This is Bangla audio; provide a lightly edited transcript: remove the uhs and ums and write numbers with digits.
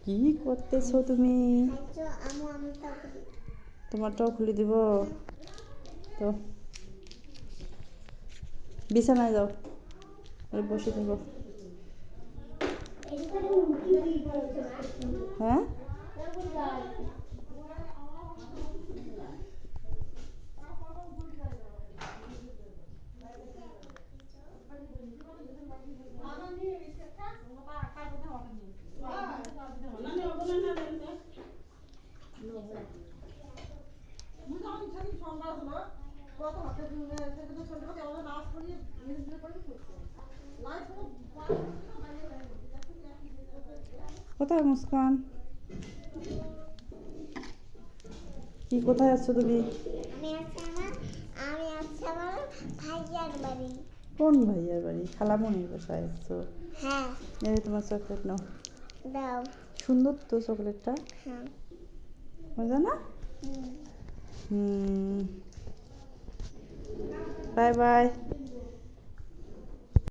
কি করতেছো তুমি? তোমারটাও খুলে দিব তো। বিছানায় যাও, বসে থাকো। হ্যাঁ, কোথায় মুস্কান? কি কোথায় আছো তুমি? ভাইয়ার বাড়ি। কোন ভাইয়ার বাড়ি? খালামণির বাসায় আসছো? হ্যাঁ। এই তোমার চকলেট নাও। দাও। সুন্দর তো চকলেটটা। হ্যাঁ। মজা না? Bye bye.